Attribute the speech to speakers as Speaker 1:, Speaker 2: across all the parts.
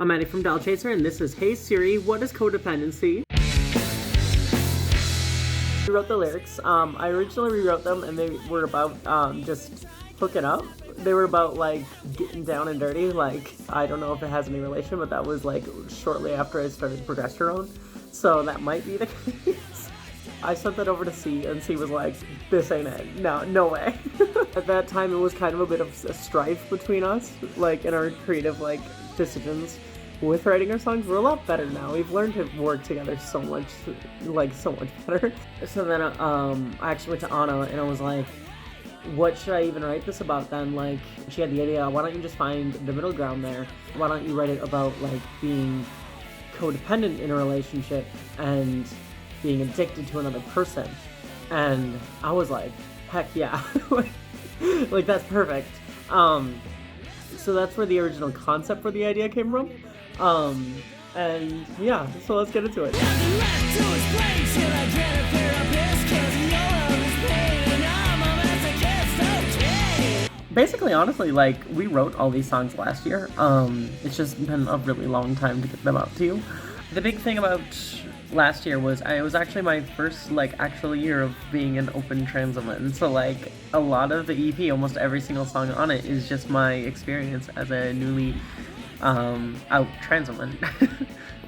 Speaker 1: I'm Maddie from Doll Chaser, and this is Hey Siri, what is codependency? We wrote the lyrics. I originally rewrote them, and they were about just hooking up. They were about like getting down and dirty. Like, I don't know if it has any relation, but that was like shortly after I started progesterone, so that might be the case. I sent that over to C, and C was like, this ain't it. No way. At that time, it was kind of a bit of a strife between us, like in our creative like decisions with writing our songs. We're a lot better now. We've learned to work together so much better. So then I actually went to Anna, and I was like, what should I even write this about then? Like, she had the idea, why don't you just find the middle ground there? Why don't you write it about like being codependent in a relationship and being addicted to another person? And I was like, heck yeah. Like, that's perfect. So that's where the original concept for the idea came from. And yeah, so let's get into it. Basically, honestly, like, we wrote all these songs last year. It's just been a really long time to get them out to you. The big thing about last year was it was actually my first like actual year of being an open trans woman. So like a lot of the EP, almost every single song on it is just my experience as a newly out trans woman.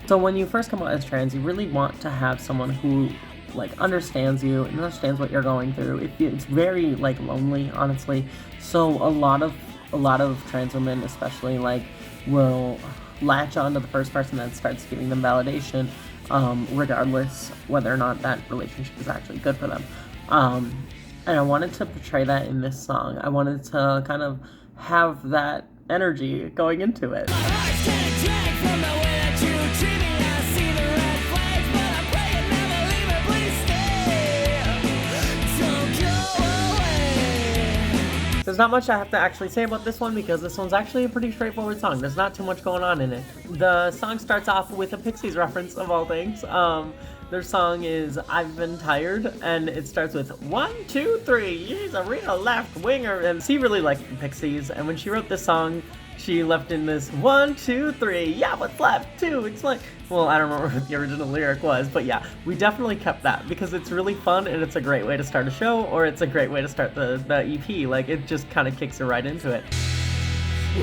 Speaker 1: So when you first come out as trans, you really want to have someone who like understands you and understands what you're going through. It's very like lonely, honestly. So a lot of trans women especially like will latch on to the first person that starts giving them validation, regardless whether or not that relationship is actually good for them. And I wanted to portray that in this song. I wanted to kind of have that energy going into it. There's not much I have to actually say about this one because this one's actually a pretty straightforward song. There's not too much going on in it. The song starts off with a Pixies reference, of all things. Their song is I've Been Tired, and it starts with 1, 2, 3, he's a real left winger. And she really liked the Pixies, and when she wrote this song, she left in this 1, 2, 3, yeah, what's left too? It's like, well, I don't remember what the original lyric was, but yeah, we definitely kept that because it's really fun and it's a great way to start a show, or it's a great way to start the EP. Like, it just kind of kicks you right into it.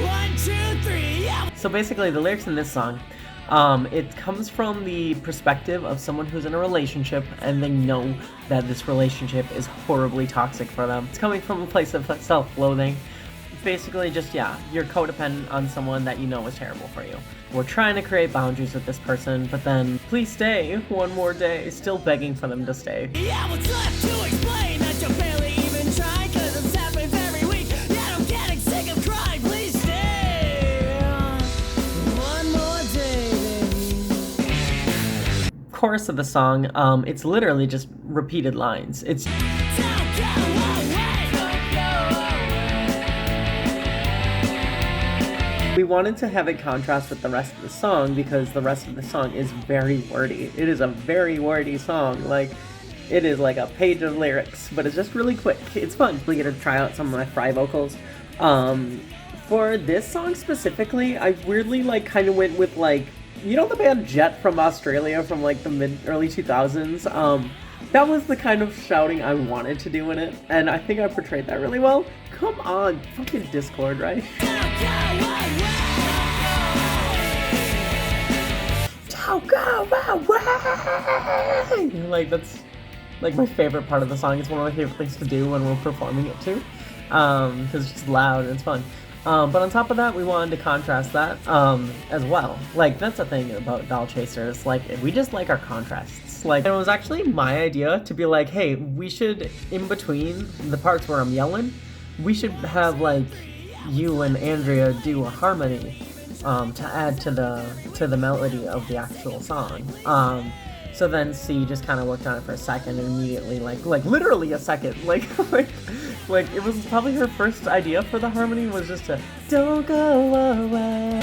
Speaker 1: 1, 2, 3, yeah. So basically, the lyrics in this song, it comes from the perspective of someone who's in a relationship and they know that this relationship is horribly toxic for them. It's coming from a place of self-loathing. Basically just, yeah, you're codependent on someone that you know is terrible for you. We're trying to create boundaries with this person, but then, please stay one more day, still begging for them to stay. Yeah, what's left to explain that you barely even try, cause this happens every week, yeah, I'm getting sick of crying, please stay one more day, baby. Chorus of the song, it's literally just repeated lines. It's we wanted to have it contrast with the rest of the song because the rest of the song is very wordy. It is a very wordy song. Like, it is like a page of lyrics, but it's just really quick. It's fun. We get to try out some of my fry vocals. For this song specifically, I weirdly like kind of went with like, you know the band Jet from Australia from like the early 2000s? That was the kind of shouting I wanted to do in it, and I think I portrayed that really well. Come on, fucking Discord, right? Don't go away! Like, that's like my favorite part of the song. It's one of my favorite things to do when we're performing it too, because it's just loud and it's fun. But on top of that, we wanted to contrast that as well. Like, that's the thing about Doll Chasers. Like, we just like our contrasts. Like, it was actually my idea to be like, hey, we should, in between the parts where I'm yelling, we should have like you and Andrea do a harmony to add to the melody of the actual song. So then C just kind of worked on it for a second and immediately, like literally a second, like it was probably her first idea for the harmony was just to don't go away.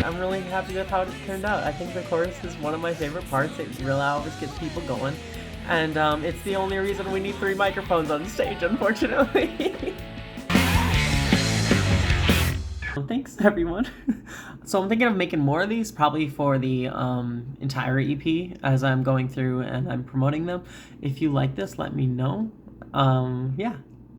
Speaker 1: I'm really happy with how it turned out. I think the chorus is one of my favorite parts. It really always gets people going. And it's the only reason we need 3 microphones on stage, unfortunately. Thanks, everyone. So I'm thinking of making more of these, probably for the entire EP as I'm going through and I'm promoting them. If you like this, let me know. Yeah,